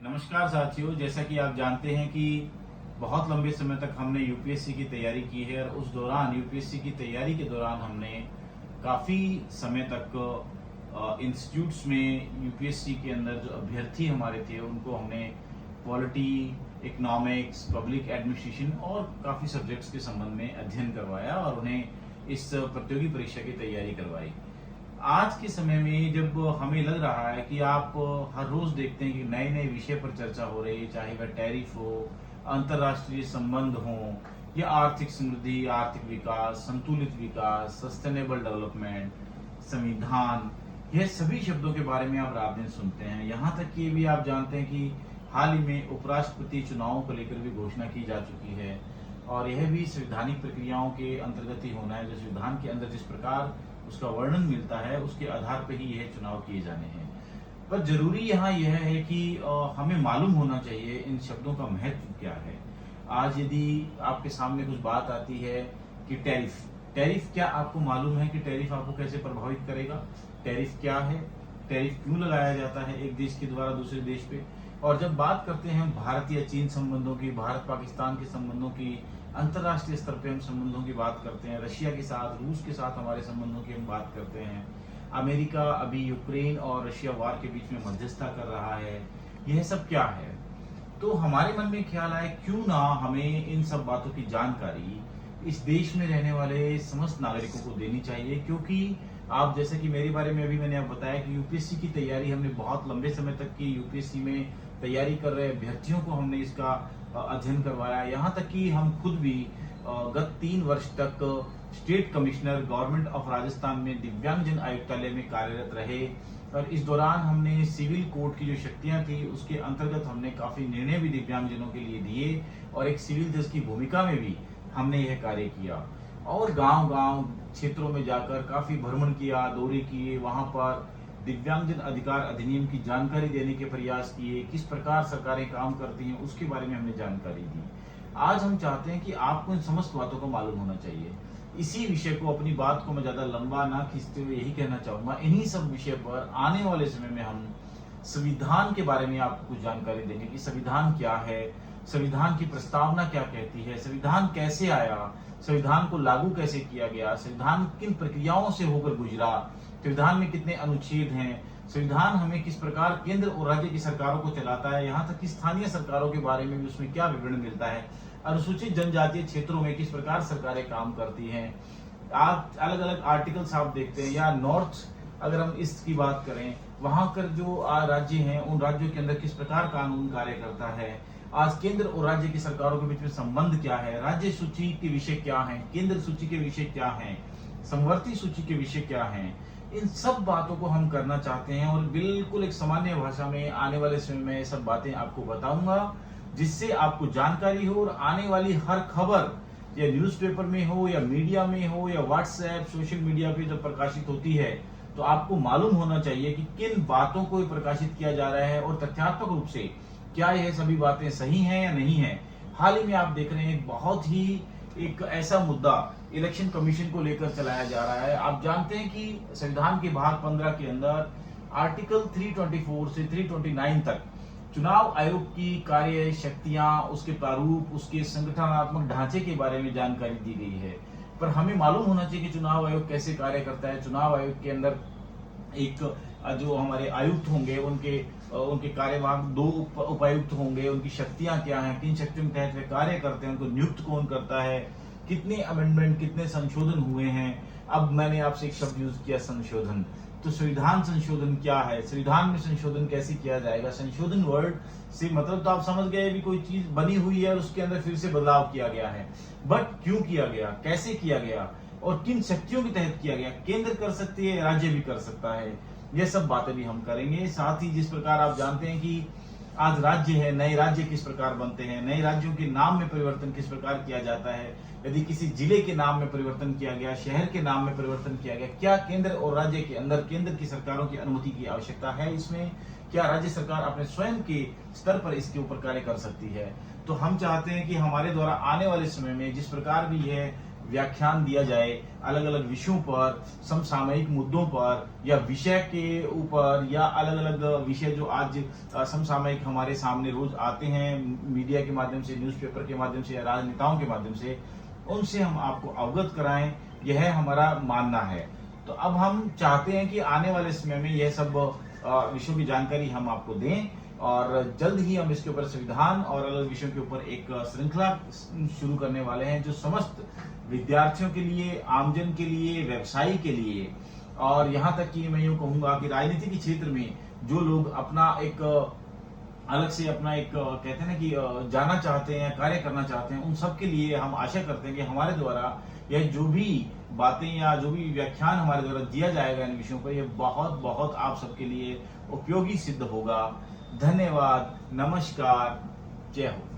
नमस्कार साथियों, जैसा कि आप जानते हैं कि बहुत लंबे समय तक हमने यूपीएससी की तैयारी की है और उस दौरान यूपीएससी की तैयारी के दौरान हमने काफ़ी समय तक इंस्टीट्यूट्स में यूपीएससी के अंदर जो अभ्यर्थी हमारे थे उनको हमने पॉलिटी, इकोनॉमिक्स, पब्लिक एडमिनिस्ट्रेशन और काफ़ी सब्जेक्ट्स के संबंध में अध्ययन करवाया और उन्हें इस प्रतियोगी परीक्षा की तैयारी करवाई। आज के समय में जब हमें लग रहा है कि आप हर रोज देखते हैं कि नए नए विषय पर चर्चा हो रही है, चाहे वह टैरिफ हो, अंतर्राष्ट्रीय संबंध हो या आर्थिक समृद्धि, आर्थिक विकास, संतुलित विकास, सस्टेनेबल डेवलपमेंट, संविधान, यह सभी शब्दों के बारे में आप रात दिन सुनते हैं। यहाँ तक कि भी आप जानते हैं कि हाल ही में उपराष्ट्रपति चुनावों को लेकर भी घोषणा की जा चुकी है और यह भी संवैधानिक प्रक्रियाओं के अंतर्गत ही होना है। जो संविधान के अंदर जिस प्रकार उसका वर्णन मिलता है उसके आधार पर ही यह चुनाव किए जाने हैं। पर जरूरी यहाँ यह है कि हमें मालूम होना चाहिए इन शब्दों का महत्व क्या है। आज यदि आपके सामने कुछ बात आती है कि टैरिफ, क्या आपको मालूम है कि टैरिफ आपको कैसे प्रभावित करेगा? टैरिफ क्या है? टैरिफ क्यों लगाया जाता है एक देश के द्वारा दूसरे देश पे? और जब बात करते हैं भारत या चीन संबंधों की, भारत पाकिस्तान के संबंधों की, अंतर्राष्ट्रीय स्तर पे हम संबंधों की बात करते हैं, रशिया के साथ, रूस के साथ हमारे संबंधों की हम बात करते हैं, अमेरिका अभी यूक्रेन और रशिया वार के बीच में मध्यस्थता कर रहा है, यह सब क्या है? तो हमारे मन में ख्याल आए क्यों ना हमें इन सब बातों की जानकारी इस देश में रहने वाले समस्त नागरिकों को देनी चाहिए। क्योंकि आप जैसे कि मेरे बारे में अभी मैंने आप बताया कि यूपीएससी की तैयारी हमने बहुत लंबे समय तक की, यूपीएससी में तैयारी कर रहे अभ्यर्थियों को हमने इसका अध्ययन करवाया। यहाँ तक कि हम खुद भी गत 3 वर्ष तक state commissioner government of Rajasthan में दिव्यांगजन आयुक्तालय में कार्यरत रहे और इस दौरान हमने सिविल कोड की जो शक्तियां थी उसके अंतर्गत हमने काफी निर्णय भी दिव्यांगजनों के लिए दिए और एक सिविल जज की भूमिका में भी हमने यह कार्य किया और गांव-गांव क्षेत्रों में जाकर काफी भ्रमण किया, दौरे किए, वहां पर दिव्यांगजन अधिकार अधिनियम की जानकारी देने के प्रयास किए, किस प्रकार सरकारें काम करती हैं उसके बारे में हमने जानकारी दी। आज हम चाहते हैं कि आपको इन समस्त बातों को मालूम होना चाहिए। इसी विषय को, अपनी बात को मैं ज्यादा लंबा ना खींचते हुए यही कहना चाहूंगा, इन्हीं सब विषय पर आने वाले समय में हम संविधान के बारे में आपको कुछ जानकारी देंगे कि संविधान क्या है, संविधान की प्रस्तावना क्या कहती है, संविधान कैसे आया, संविधान को लागू कैसे किया गया, संविधान किन प्रक्रियाओं से होकर गुजरा, संविधान में कितने अनुच्छेद हैं, संविधान हमें किस प्रकार केंद्र और राज्य की सरकारों को चलाता है, यहाँ तक कि स्थानीय सरकारों के बारे में भी उसमें क्या विवरण मिलता है, अनुसूचित जनजातीय क्षेत्रों में किस प्रकार सरकारें काम करती हैं। आप अलग अलग आर्टिकल्स आप देखते हैं, या नॉर्थ अगर हम इसकी बात करें, वहां कर जो राज्य हैं उन राज्यों के अंदर किस प्रकार कानून कार्य करता है, आज केंद्र और राज्य की सरकारों के बीच में संबंध क्या है, राज्य सूची के विषय क्या हैं, केंद्र सूची के विषय क्या हैं, समवर्ती सूची के विषय क्या हैं, इन सब बातों को हम करना चाहते हैं और बिल्कुल एक सामान्य भाषा में आने वाले समय में ये सब बातें आपको बताऊंगा जिससे आपको जानकारी हो और आने वाली हर खबर या न्यूज़पेपर में हो या मीडिया में हो या व्हाट्सएप सोशल मीडिया पे जब प्रकाशित होती है तो आपको मालूम होना चाहिए कि किन बातों को प्रकाशित किया जा रहा है और तथ्यात्मक रूप से क्या यह सभी बातें सही हैं या नहीं है। हाल ही में आप देख रहे हैं बहुत ही एक ऐसा मुद्दा इलेक्शन कमीशन को लेकर चलाया जा रहा है। आप जानते हैं कि संविधान के भाग 15 के अंदर आर्टिकल 324 से 329 तक चुनाव आयोग की कार्य शक्तियां, उसके प्रारूप, उसके संगठनात्मक ढांचे के बारे में जानकारी दी गई है। पर हमें मालूम होना चाहिए कि चुनाव आयोग कैसे कार्य करता है। चुनाव आयोग के अंदर एक जो हमारे आयुक्त होंगे उनके कार्यभाग 2 उपायुक्त होंगे, उनकी शक्तियां क्या हैं, किन शक्तियों के तहत वे कार्य करते हैं, उनको नियुक्त कौन करता है, कितने अमेंडमेंट, कितने संशोधन हुए हैं। अब मैंने आपसे एक शब्द यूज किया, संशोधन। तो संविधान संशोधन क्या है, संविधान में संशोधन कैसे किया जाएगा? संशोधन वर्ड से मतलब तो आप समझ गए भी कोई चीज बनी हुई है और उसके अंदर फिर से बदलाव किया गया है, बट क्यों किया गया, कैसे किया गया और किन शक्तियों के तहत किया गया? केंद्र कर सकती है, राज्य भी कर सकता है। ये सब बातें भी हम करेंगे। साथ ही जिस प्रकार आप जानते हैं कि आज राज्य है, नए राज्य किस प्रकार बनते हैं, नए राज्यों के नाम में परिवर्तन किस प्रकार किया जाता है, यदि किसी जिले के नाम में परिवर्तन किया गया, शहर के नाम में परिवर्तन किया गया, क्या केंद्र और राज्य के अंदर केंद्र की सरकारों की अनुमति की आवश्यकता है इसमें? क्या राज्य सरकार अपने स्वयं के स्तर पर इसके ऊपर कार्य कर सकती है? तो हम चाहते हैं कि हमारे द्वारा आने वाले समय में जिस प्रकार भी यह व्याख्यान दिया जाए अलग अलग विषयों पर, समसामयिक मुद्दों पर या विषय के ऊपर, या अलग अलग विषय जो आज समसामयिक हमारे सामने रोज आते हैं मीडिया के माध्यम से, न्यूज़पेपर के माध्यम से या राजनेताओं के माध्यम से, उनसे हम आपको अवगत कराएं, यह हमारा मानना है। तो अब हम चाहते हैं कि आने वाले समय में यह सब विषयों की जानकारी हम आपको दें, और जल्द ही हम इसके ऊपर संविधान और अलग विषयों के ऊपर एक श्रृंखला शुरू करने वाले हैं, जो समस्त विद्यार्थियों के लिए, आमजन के लिए, व्यवसायी के लिए, और यहाँ तक कि मैं यूँ कहूँगा कि राजनीति के क्षेत्र में जो लोग अपना एक अलग से अपना एक कहते हैं ना कि जाना चाहते हैं, कार्य करना चाहते हैं, उन सब के लिए हम आशा करते हैं कि हमारे द्वारा यह जो भी बातें या जो भी व्याख्यान हमारे द्वारा दिया जाएगा इन विषयों पर, यह बहुत बहुत आप सबके लिए उपयोगी सिद्ध होगा। धन्यवाद, नमस्कार, जय हो।